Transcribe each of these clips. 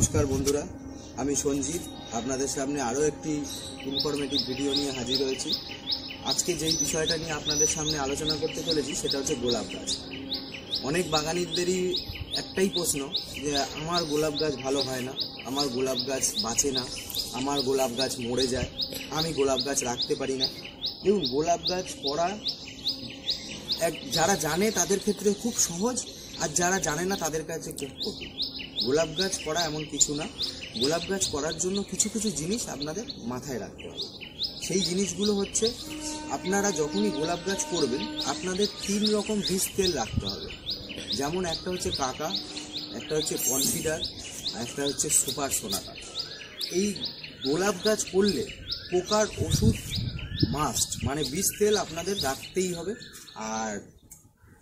নমস্কার বন্ধুরা, আমি সঞ্জিত আপনাদের সামনে আরও একটি ইনফরমেটিভ ভিডিও নিয়ে হাজির হয়েছি। আজকে যেই বিষয়টা নিয়ে আপনাদের সামনে আলোচনা করতে চলেছি সেটা হচ্ছে গোলাপ গাছ। অনেক বাগানিদেরই একটাই প্রশ্ন যে আমার গোলাপ গাছ ভালো হয় না, আমার গোলাপ গাছ বাঁচে না, আমার গোলাপ গাছ মরে যায়, আমি গোলাপ গাছ রাখতে পারি না। দেখুন, গোলাপ গাছ করা যারা জানে তাদের ক্ষেত্রে খুব সহজ, আর যারা জানে না তাদের কাছে খুব কঠিন। গোলাপ গাছ করা এমন কিছু না। গোলাপ গাছ করার জন্য কিছু কিছু জিনিস আপনাদের মাথায় রাখতে হবে। সেই জিনিসগুলো হচ্ছে, আপনারা যখনই গোলাপ গাছ করবেন আপনাদের 3 রকম বীজ তেল রাখতে হবে। যেমন একটা হচ্ছে কাকা, একটা হচ্ছে কনফিডার, আর একটা হচ্ছে সুপার সোনাটা। এই গোলাপ গাছ করলে পোকার ওষুধ মাস্ট, মানে বীজ তেল আপনাদের রাখতেই হবে। আর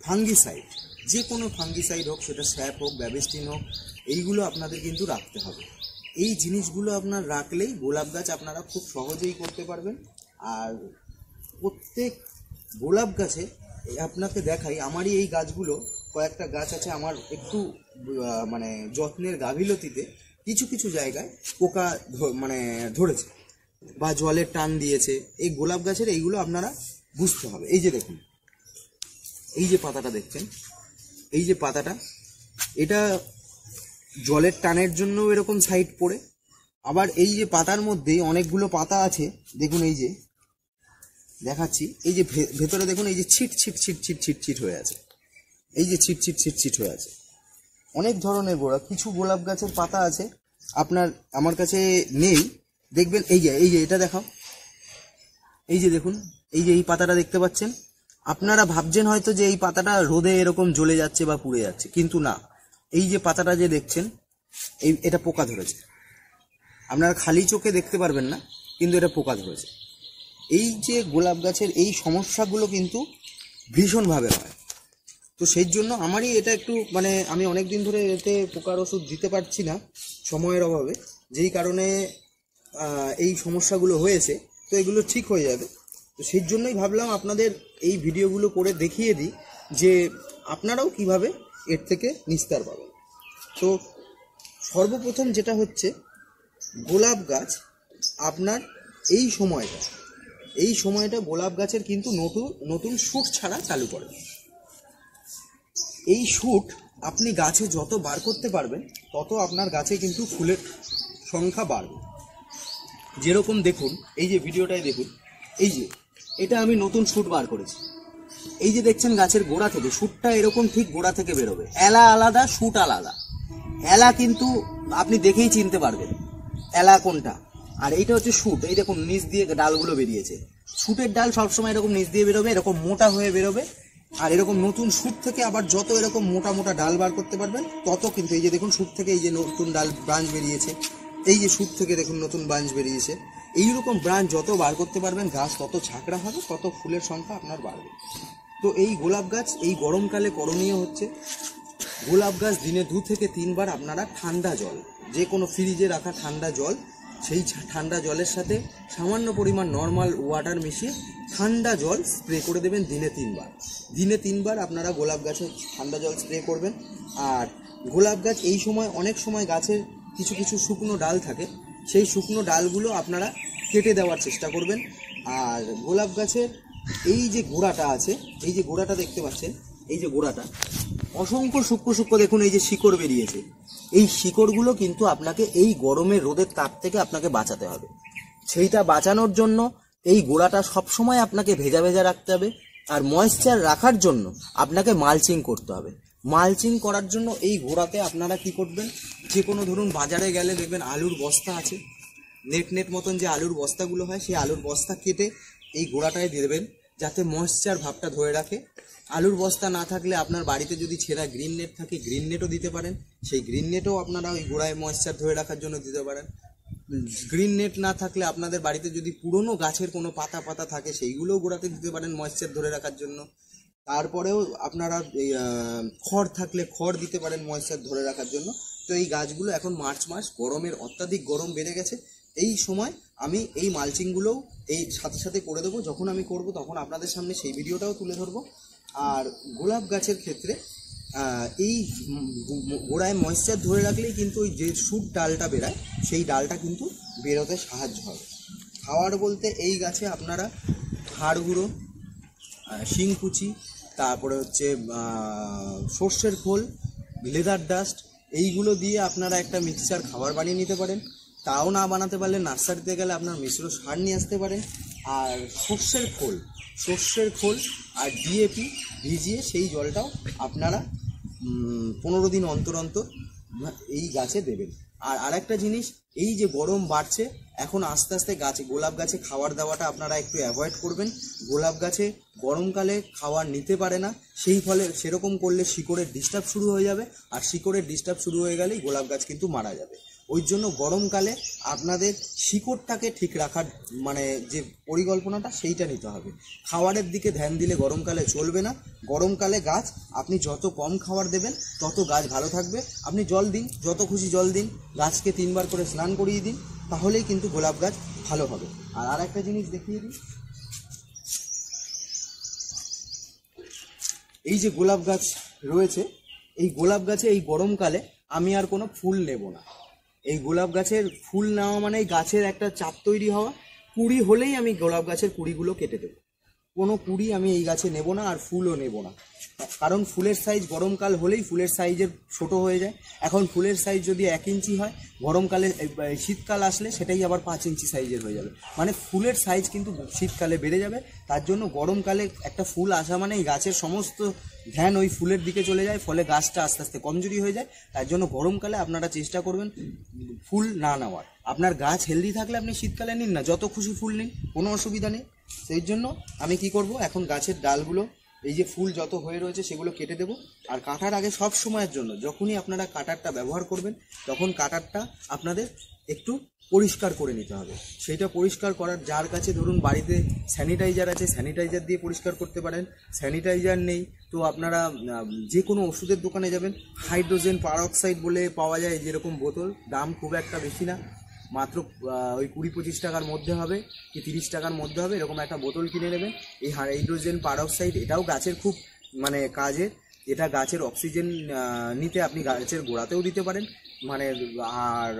ফাঙ্গিসাইড, যে কোনো ফাঙ্গিসাইড হোক, সেটা স্যাপ হোক, ব্যাবিস্টিন হোক, এইগুলো আপনাদের কিন্তু রাখতে হবে। এই জিনিসগুলো আপনার রাখলেই গোলাপ গাছ আপনারা খুব সহজেই করতে পারবেন। আর প্রত্যেক গোলাপ গাছে আপনাকে দেখাই, আমারই এই গাছগুলো, কয়েকটা গাছ আছে আমার একটু মানে যত্নের গাফিলতিতে কিছু কিছু জায়গায় পোকা ধরেছে বা জলের টান দিয়েছে। এই গোলাপ গাছের এইগুলো আপনারা বুঝতে হবে। এই যে দেখুন, এই যে পাতাটা দেখছেন, এই যে পাতাটা, এটা জলের টানের জন্য এরকম সাইড পড়ে। আবার এই যে পাতার মধ্যেই অনেকগুলো পাতা আছে, দেখুন এই যে দেখাচ্ছি, এই যে ভেতরে দেখুন, এই যে ছিট ছিট ছিট ছিট ছিট ছিট হয়ে আছে, এই যে ছিট ছিট ছিট ছিট হয়ে আছে। অনেক ধরনের কিছু গোলাপ গাছের পাতা আছে আমার কাছে নেই, দেখবেন এই যে এটা দেখাও, এই যে দেখুন, এই যে এই পাতাটা দেখতে পাচ্ছেন। আপনারা ভাবছেন হয়তো যে এই পাতাটা রোদে এরকম জ্বলে যাচ্ছে বা পুড়ে যাচ্ছে, কিন্তু না, এই যে পাতাটা যে দেখছেন, এটা পোকা ধরেছে। আপনারা খালি চোখে দেখতে পারবেন না, কিন্তু এটা পোকা ধরেছে। এই যে গোলাপ গাছের এই সমস্যাগুলো কিন্তু ভীষণভাবে হয়। তো সেই জন্য আমারই এটা একটু আমি অনেক দিন ধরে এতে পোকার ওষুধ দিতে পারছি না সময়ের অভাবে, যেই কারণে এই সমস্যাগুলো হয়েছে। তো এগুলো ঠিক হয়ে যাবে। তো সেই জন্যই ভাবলাম আপনাদের এই ভিডিওগুলো করে দেখিয়ে দিই যে আপনারাও কিভাবে এর থেকে নিস্তার পাবেন। তো সর্বপ্রথম যেটা হচ্ছে, গোলাপ গাছ আপনার এই সময়টা গোলাপ গাছের কিন্তু নতুন শুট ছাড়া চালু করে। এই শুট আপনি গাছে যত বার করতে পারবেন তত আপনার গাছে কিন্তু ফুলের সংখ্যা বাড়বে। যেরকম দেখুন, এই যে ভিডিওটাই দেখুন, এই যে এটা আমি নতুন শুট বার করেছি। এই যে দেখছেন গাছের গোড়া থেকে শুটটা এরকম ঠিক গোড়া থেকে বেরোবে। এলা আলাদা, শুট আলাদা। এলা কিন্তু আপনি দেখেই চিনতে পারবেন এলা কোনটা, আর এইটা হচ্ছে শুট। এই দেখুন নিচ দিয়ে ডালগুলো বেরিয়েছে। শুটের ডাল সবসময় এরকম নিচ দিয়ে বেরোবে, এরকম মোটা হয়ে বেরোবে। আর এরকম নতুন শুট থেকে আবার যত এরকম মোটা মোটা ডাল বার করতে পারবেন তত কিন্তু, এই যে দেখুন শুট থেকে এই যে নতুন ডাল ব্রাঞ্চ বেরিয়েছে, এই যে শুট থেকে দেখুন নতুন ব্রাঞ্চ বেরিয়েছে। এইরকম ব্রাঞ্চ যত বার করতে পারবেন গাছ তত ঝাঁকড়া হবে, তত ফুলের সংখ্যা আপনার বাড়বে। তো এই গোলাপ গাছ এই গরমকালে করণীয় হচ্ছে, গোলাপ গাছ দিনে 2 থেকে 3 বার আপনারা ঠান্ডা জল, যে কোনো ফ্রিজে রাখা ঠান্ডা জল, সেই ঠান্ডা জলের সাথে সামান্য পরিমাণ নর্মাল ওয়াটার মিশিয়ে ঠান্ডা জল স্প্রে করে দেবেন দিনে 3 বার। দিনে 3 বার আপনারা গোলাপ গাছে ঠান্ডা জল স্প্রে করবেন। আর গোলাপ গাছ এই সময়, অনেক সময় গাছের কিছু কিছু শুকনো ডাল থাকে, সেই শুকনো ডালগুলো আপনারা কেটে দেওয়ার চেষ্টা করবেন। আর গোলাপ গাছের এই যে গোড়াটা আছে, এই যে গোড়াটা দেখতে পাচ্ছেন, এই যে গোড়াটা অসংখ্য সূক্ষ্ম সূক্ষ্ম দেখুন, এই যে শিকড় বেরিয়েছে। এই শিকড়গুলো কিন্তু আপনাকে এই গরমের রোদের তাপ থেকে আপনাকে বাঁচাতে হবে। সেইটা বাঁচানোর জন্য এই গোড়াটা সবসময় আপনাকে ভেজা ভেজা রাখতে হবে। আর ময়েশ্চার রাখার জন্য আপনাকে মালচিং করতে হবে। মালচিং করার জন্য এই গোড়াতে আপনারা কি করবেন, যে কোনো ধরুন বাজারে গেলে দেখবেন আলুর বস্তা আছে, নেট মতন যে আলুর বস্তাগুলো হয়, সেই আলুর বস্তা কেটে এই গোড়াটায় দিয়ে দেবেন, যাতে ময়েশ্চার ভাবটা ধরে রাখে। আলুর বস্তা না থাকলে আপনার বাড়িতে যদি ছেঁড়া গ্রিন নেট থাকে, গ্রিন নেটও দিতে পারেন। সেই গ্রিন নেটও আপনারা ওই গোড়ায় ময়েশ্চার ধরে রাখার জন্য দিতে পারেন। গ্রিন নেট না থাকলে আপনাদের বাড়িতে যদি পুরনো গাছের কোনো পাতা থাকে, সেইগুলোও গোড়াতে দিতে পারেন ময়েশ্চার ধরে রাখার জন্য। তারপরেও আপনারা খড় থাকলে খড় দিতে পারেন ময়েশ্চার ধরে রাখার জন্য। তো এই গাছগুলো এখন মার্চ মাস, গরমের অত্যাধিক গরম বেড়ে গেছে, এই সময় আমি এই মালচিংগুলোও এই সাথে সাথে করে দেবো। যখন আমি করব তখন আপনাদের সামনে সেই ভিডিওটাও তুলে ধরবো। আর গোলাপ গাছের ক্ষেত্রে এই গোড়ায় ময়েশ্চার ধরে রাখলেই কিন্তু ওই যে শুট ডালটা বেরায় সেই ডালটা কিন্তু বেরোতে সাহায্য হবে। খাওয়ার বলতে এই গাছে আপনারা হাড় গুঁড়ো, শিংকুচি, তারপরে হচ্ছে সর্ষের খোল, লেদার ডাস্ট, এইগুলো দিয়ে আপনারা একটা মিক্সচার খাবার বানিয়ে নিতে পারেন। তাও না বানাতে পারলে নার্সারিতে গেলে আপনার মিশ্র সার নিয়ে আসতে পারেন। আর সর্ষের খোল আর ডিএপি ভিজিয়ে সেই জলটাও আপনারা 15 দিন অন্তর অন্তর এই গাছে দেবেন। আর আরেকটা জিনিস, এই যে গরম বাড়ছে এখন আস্তে আস্তে গোলাপ গাছে খাবার দেওয়াটা আপনারা একটু অ্যাভয়েড করবেন। গোলাপ গাছে গরমকালে খাবার নিতে পারে না, সেই ফলে সেরকম করলে শিকড়ের ডিস্টার্ব শুরু হয়ে যাবে, আর শিকড়ের ডিস্টার্ব শুরু হয়ে গেলেই গোলাপ গাছ কিন্তু মারা যাবে। ওই জন্য গরমকালে আপনাদের শিকড়টাকে ঠিক রাখার মানে যে পরিকল্পনাটা সেইটা নিতে হবে। খাবারের দিকে ধ্যান দিলে গরমকালে চলবে না। গরমকালে গাছ আপনি যত কম খাবার দেবেন তত গাছ ভালো থাকবে। আপনি জল দিন, যত খুশি জল দিন, গাছকে 3 বার করে স্নান করিয়ে দিন, তাহলেই কিন্তু গোলাপ গাছ ভালো হবে। আর একটা জিনিস দেখিয়ে দিই, এই যে গোলাপ গাছ রয়েছে, এই গোলাপ গাছে এই গরমকালে আমি আর কোনো ফুল নেব না। এই গোলাপ গাছের ফুল নেওয়া মানে গাছের একটা চাপ তৈরি হওয়া। কুড়ি হলেই আমি গোলাপ গাছের কুড়িগুলো কেটে দেবো। কোনো কুড়ি আমি এই গাছে নেব না, আর ফুলও নেব না। কারণ ফুলের সাইজ গরমকাল হলেই ফুলের সাইজের ছোট হয়ে যায়। এখন ফুলের সাইজ যদি 1 ইঞ্চি হয়, গরমকালে শীতকাল আসলে সেটাই আবার 5 ইঞ্চি সাইজের হয়ে যাবে। মানে ফুলের সাইজ কিন্তু শীতকালে বেড়ে যাবে। তার জন্য গরমকালে একটা ফুল আসা মানে এই গাছের সমস্ত ধ্যান ওই ফুলের দিকে চলে যায়, ফলে গাছটা আস্তে আস্তে কমজোরি হয়ে যায়। তার জন্য গরমকালে আপনারা চেষ্টা করবেন ফুল না নেওয়ার। আপনার গাছ হেলদি থাকলে আপনি শীতকালে নিন না, যত খুশি ফুল নিন, কোনো অসুবিধা নেই। সেই জন্য আমি কি করব, এখন গাছের ডালগুলো এই যে ফুল যত হয়ে রয়েছে সেগুলো কেটে দেবো। আর কাটার আগে সব সময়ের জন্য যখনই আপনারা কাটারটা ব্যবহার করবেন তখন কাটারটা আপনাদের একটু পরিষ্কার করে নিতে হবে। সেইটা পরিষ্কার করার, যার কাছে ধরুন বাড়িতে স্যানিটাইজার আছে স্যানিটাইজার দিয়ে পরিষ্কার করতে পারেন। স্যানিটাইজার নেই তো আপনারা যে কোনো ওষুধের দোকানে যাবেন, হাইড্রোজেন পারঅক্সাইড বলে পাওয়া যায় যেরকম বোতল, দাম খুব একটা বেশি না, মাত্র ওই 20-25 টাকার মধ্যে হবে কি 30 টাকার মধ্যে হবে, এরকম একটা বোতল কিনে নেবেন। এই হাইড্রোজেন পারঅক্সাইড এটাও গাছের খুব মানে কাজে, এটা গাছের অক্সিজেন নিতে আপনি গাছের গোড়াতেও দিতে পারেন মানে, আর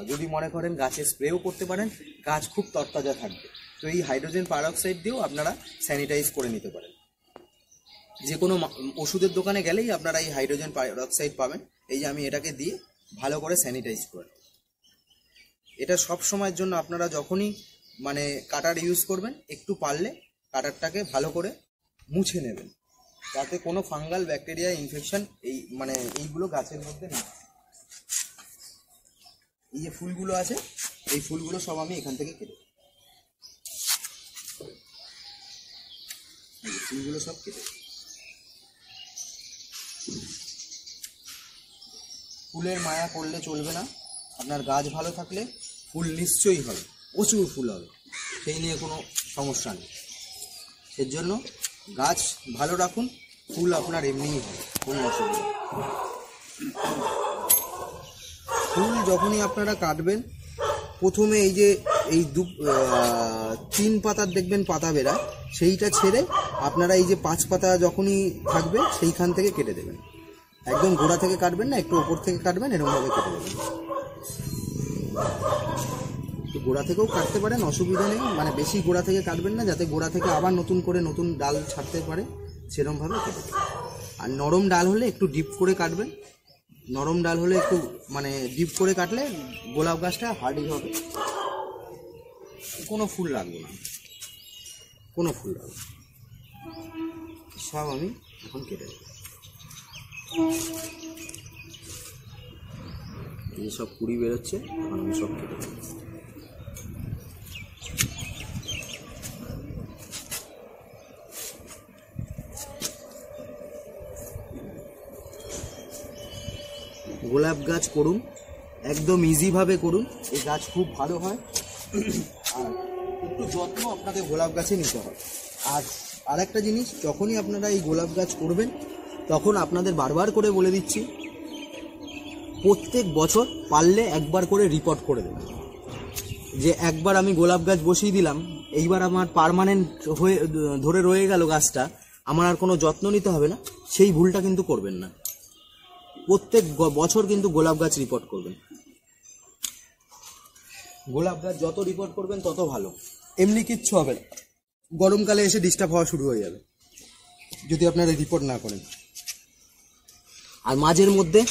যদি মনে করেন গাছে স্প্রেও করতে পারেন, গাছ খুব তরতাজা থাকবে। তো এই হাইড্রোজেন পারঅক্সাইড দিয়েও আপনারা স্যানিটাইজ করে নিতে পারেন। যে কোনো ওষুধের দোকানে গেলেই আপনারা এই হাইড্রোজেন পারঅক্সাইড পাবেন। এই যে আমি এটাকে দিয়ে ভালো করে স্যানিটাইজ করে, এটা সব সময়ের জন্য আপনারা যখনই মানে কাটার ইউজ করবেন একটু পারলে কাটারটাকে ভালো করে মুছে নেবেন, যাতে কোনো ফাঙ্গাল ব্যাকটেরিয়া ইনফেকশন মানে এইগুলো গাছের মধ্যে না। এই যে ফুলগুলো আছে এই ফুলগুলো সব আমি এখান থেকে কেটে, ফুলগুলো সব কেটে, ফুলের মায়া করলে চলবে না। আপনার গাছ ভালো থাকলে ফুল নিশ্চয়ই হবে, প্রচুর ফুল হবে, সেই নিয়ে কোনো সমস্যা নেই। এর জন্য গাছ ভালো রাখুন, ফুল আপনার এমনিই হবে, কোনো অসুবিধা। ফুল যখনই আপনারা কাটবেন, প্রথমে এই যে এই 3 পাতার দেখবেন পাতা বেরায়, সেইটা ছেড়ে আপনারা এই যে 5 পাতা যখনই থাকবে সেইখান থেকে কেটে দেবেন। একদম গোড়া থেকে কাটবেন না, একটু ওপর থেকে কাটবেন, এরকমভাবে কেটে দেবেন। তো গোড়া থেকেও কাটতে পারেন, অসুবিধা নেই, মানে বেশি গোড়া থেকে কাটবেন না, যাতে গোড়া থেকে আবার নতুন করে নতুন ডাল ছাড়তে পারে, সেরকমভাবে কেটে দেবেন। আর নরম ডাল হলে একটু ডিপ করে কাটবেন, নরম ডাল হলে একটু মানে ডিপ করে কাটলে গোলাপ গাছটা হার্ডি হবে, কোনো ফুল লাগবে না, কোনো ফুল লাগবে। সব আমি এখন কেটে দেব। এই সব কুড়ি বেরোচ্ছে, এখন আমি সব কেটে দেব। গোলাপ গাছ করুন, একদম ইজিভাবে করুন, এই গাছ খুব ভালো হয়। আর একটু যত্ন আপনাদের গোলাপ গাছে নিতে হয়। আর একটা জিনিস, যখনই আপনারা এই গোলাপ গাছ করবেন তখন আপনাদের বারবার করে বলে দিচ্ছি, প্রত্যেক বছর পারলে একবার করে রিপোর্ট করে দেবেন যে একবার আমি গোলাপ গাছ বসিয়ে দিলাম, এইবার আমার পার্মানেন্ট হয়ে ধরে রয়ে গেল গাছটা, আমার আর কোনো যত্ন নিতে হবে না, সেই ভুলটা কিন্তু করবেন না। প্রত্যেক বছর কিন্তু গোলাপ গাছ রিপোর্ট করবেন। গোলাপ গাছ যত রিপোর্ট করবেন তত ভালো। এমনি কিচ্ছু হবে না, গরমকালে এসে ডিস্টার্ব হওয়া শুরু হয়ে যাবে যদি আপনারা রিপোর্ট না করেন। আর মাঝের মধ্যে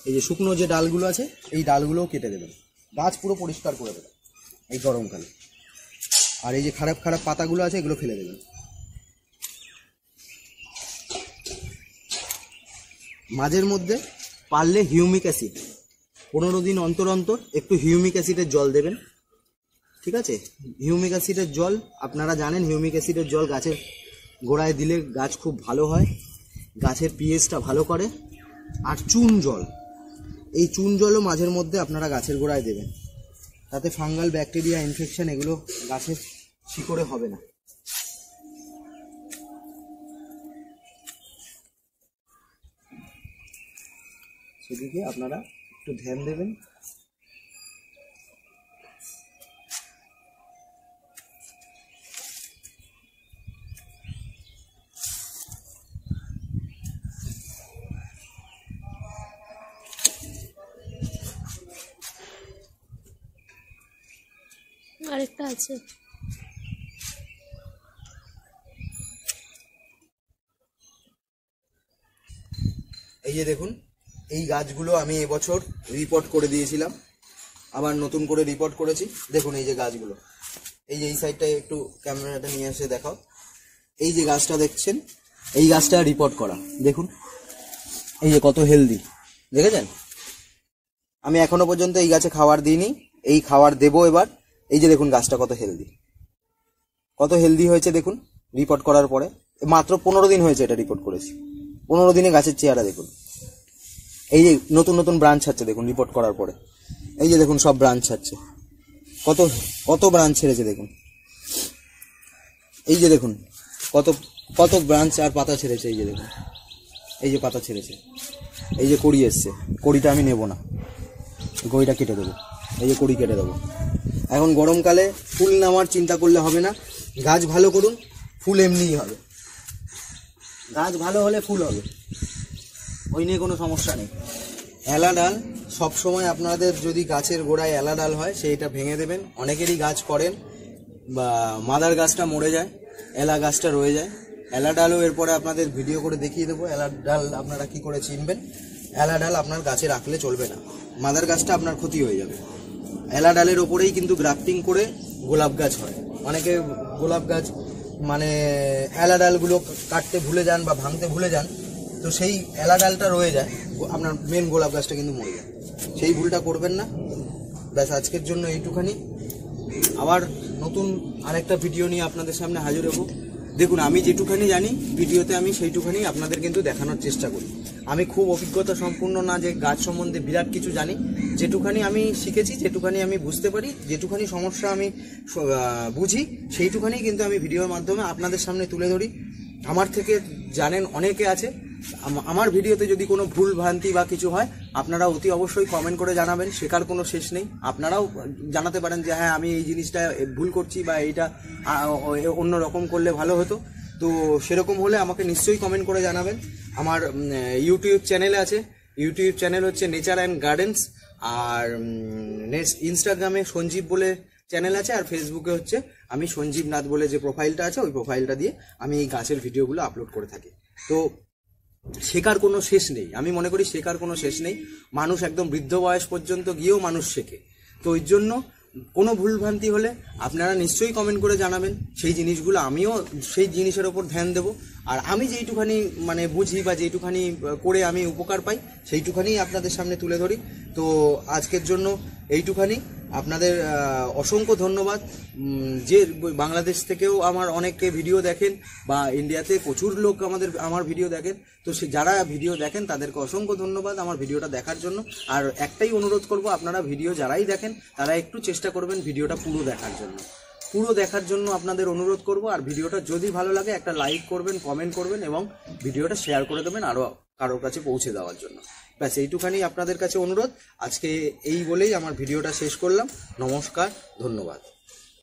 এই যে শুকনো যে ডালগুলো আছে এই ডালগুলোও কেটে দেবেন, গাছ পুরো পরিষ্কার করে দেবেন এই গরমকালে। আর এই যে খারাপ খারাপ পাতাগুলো আছে এগুলো ফেলে দেবেন। মাঝের মধ্যে পারলে হিউমিক অ্যাসিড 15 দিন অন্তর অন্তর একটু হিউমিক অ্যাসিডের জল দেবেন, ঠিক আছে? হিউমিক অ্যাসিডের জল আপনারা জানেন, হিউমিক অ্যাসিডের জল গাছের গোড়ায় দিলে গাছ খুব ভালো হয়, গাছের পিএইচটা ভালো করে। আর চুন জল, এই চুন জলও মাঝের মধ্যে আপনারা গাছের গোড়ায় দেবেন, তাতে ফাঙ্গাল ব্যাকটেরিয়া ইনফেকশন এগুলো গাছের শিকড়ে হবে না। সেদিকে আপনারা একটু ধ্যান দেবেন। আরেকটা আছে। এই যে দেখুন, এই গাছগুলো আমি এবছর রিপোর্ট করে দিয়েছিলাম, আবার নতুন করে রিপোর্ট করেছি। দেখুন এই যে গাছগুলো, এই যে এই সাইডটায় একটু ক্যামেরাটা নিয়ে এসে দেখাও। এই যে গাছটা দেখছেন, এই গাছটা রিপোর্ট করা, দেখুন এই যে কত হেলদি, দেখেছেন? আমি এখনো পর্যন্ত এই গাছে খাবার দিইনি, এই খাবার দেবো এবার। এই যে দেখুন গাছটা কত হেলদি, কত হেলদি হয়েছে দেখুন রিপোর্ট করার পরে। মাত্র 15 দিন হয়েছে এটা রিপোর্ট করেছি, 15 দিনে গাছের চেহারা দেখুন। এই যে নতুন নতুন ব্রাঞ্চ ছাড়ছে দেখুন রিপোর্ট করার পরে, এই যে দেখুন সব ব্রাঞ্চ ছাড়ছে, কত কত ব্রাঞ্চ ছেড়েছে দেখুন। এই যে দেখুন কত কত ব্রাঞ্চ আর পাতা ছেড়েছে, এই যে দেখুন এই যে পাতা ছেড়েছে, এই যে কড়ি এসছে, কড়িটা আমি নেব না, কড়িটা কেটে দেবো, এই যে কড়ি কেটে দেবো। এখন গরমকালে ফুল নামার চিন্তা করলে হবে না, গাছ ভালো করুন, ফুল এমনিই হবে। গাছ ভালো হলে ফুল হবে, ওই নিয়ে কোনো সমস্যা নেই। এলা ডাল সবসময় আপনাদের যদি গাছের গোড়ায় এলা ডাল হয় সেইটা ভেঙে দেবেন। অনেকেরই গাছ করেন বা মাদার গাছটা মরে যায়, এলা গাছটা রয়ে যায়। এলা ডালও এরপরে আপনাদের ভিডিও করে দেখিয়ে দেবো, এলা ডাল আপনারা কি করে চিনবেন। এলা ডাল আপনার গাছে রাখলে চলবে না, মাদার গাছটা আপনার ক্ষতি হয়ে যাবে। এলা ডালের ওপরেই কিন্তু গ্রাফটিং করে গোলাপ গাছ হয়। অনেকে গোলাপ গাছ মানে এলা ডালগুলো কাটতে ভুলে যান বা ভাঙতে ভুলে যান, তো সেই এলা ডালটা রয়ে যায়, আপনার মেন গোলাপ গাছটা কিন্তু মরে যায়। সেই ভুলটা করবেন না। ব্যাস আজকের জন্য এইটুখানি, আবার নতুন আরেকটা ভিডিও নিয়ে আপনাদের সামনে হাজির হব। দেখুন আমি যেটুখানি জানি ভিডিওতে আমি সেইটুখানি আপনাদের কিন্তু দেখানোর চেষ্টা করি। আমি খুব অভিজ্ঞতা সম্পূর্ণ না যে গাছ সম্বন্ধে বিরাট কিছু জানি, যেটুখানি আমি শিখেছি, যেটুখানি আমি বুঝতে পারি, যেটুখানি সমস্যা আমি বুঝি, সেইটুখানি কিন্তু আমি ভিডিওর মাধ্যমে আপনাদের সামনে তুলে ধরি। আমার থেকে জানেন অনেকে আছে, আমার ভিডিওতে যদি কোনো ভুল ভ্রান্তি বা কিছু হয় আপনারা অতি অবশ্যই কমেন্ট করে জানাবেন, শেখার কোনো শেষ নেই। আপনারাও জানাতে পারেন যে হ্যাঁ আমি এই জিনিসটা ভুল করছি বা এইটা অন্য রকম করলে ভালো হতো, তো সেরকম হলে আমাকে নিশ্চয়ই কমেন্ট করে জানাবেন। আমার ইউটিউব চ্যানেল আছে, ইউটিউব চ্যানেল হচ্ছে নেচার অ্যান্ড গার্ডেন্স, আর ইনস্টাগ্রামে সঞ্জীব বলে চ্যানেল আছে, আর ফেসবুকে হচ্ছে আমি সঞ্জীব নাথ বলে যে প্রোফাইলটা আছে ওই প্রোফাইলটা দিয়ে আমি এই গাছের ভিডিওগুলো আপলোড করে থাকি। তো শেখার কোনো শেষ নেই, আমি মনে করি শেখার কোনো শেষ নেই। মানুষ একদম বৃদ্ধ বয়স পর্যন্ত গিয়েও মানুষ শেখে। তো ওই জন্য কোনো ভুলভ্রান্তি হলে আপনারা নিশ্চয়ই কমেন্ট করে জানাবেন, সেই জিনিসগুলো আমিও সেই জিনিসের ওপর ধ্যান দেব। আর আমি যেইটুখানি মানে বুঝি বা যেইটুখানি করে আমি উপকার পাই সেইটুখানি আপনাদের সামনে তুলে ধরি। তো আজকের জন্য এইটুখানি, আপনাদের অসংখ্য ধন্যবাদ। যে বাংলাদেশ থেকেও আমার অনেকে ভিডিও দেখেন বা ইন্ডিয়াতে প্রচুর লোক আমার ভিডিও দেখেন, তো সে যারা ভিডিও দেখেন তাদেরকে অসংখ্য ধন্যবাদ আমার ভিডিওটা দেখার জন্য। আর একটাই অনুরোধ করব, আপনারা ভিডিও যারাই দেখেন তারা একটু চেষ্টা করবেন ভিডিওটা পুরো দেখার জন্য, পুরো দেখার জন্য আপনাদের অনুরোধ করব। আর ভিডিওটা যদি ভালো লাগে একটা লাইক করবেন, কমেন্ট করবেন এবং ভিডিওটা শেয়ার করে দেবেন আরও কারোর কাছে পৌঁছে দেওয়ার জন্য। ব্যাস এইটুখানি আপনাদের কাছে অনুরোধ। আজকে এই বলেই আমার ভিডিওটা শেষ করলাম। নমস্কার, ধন্যবাদ।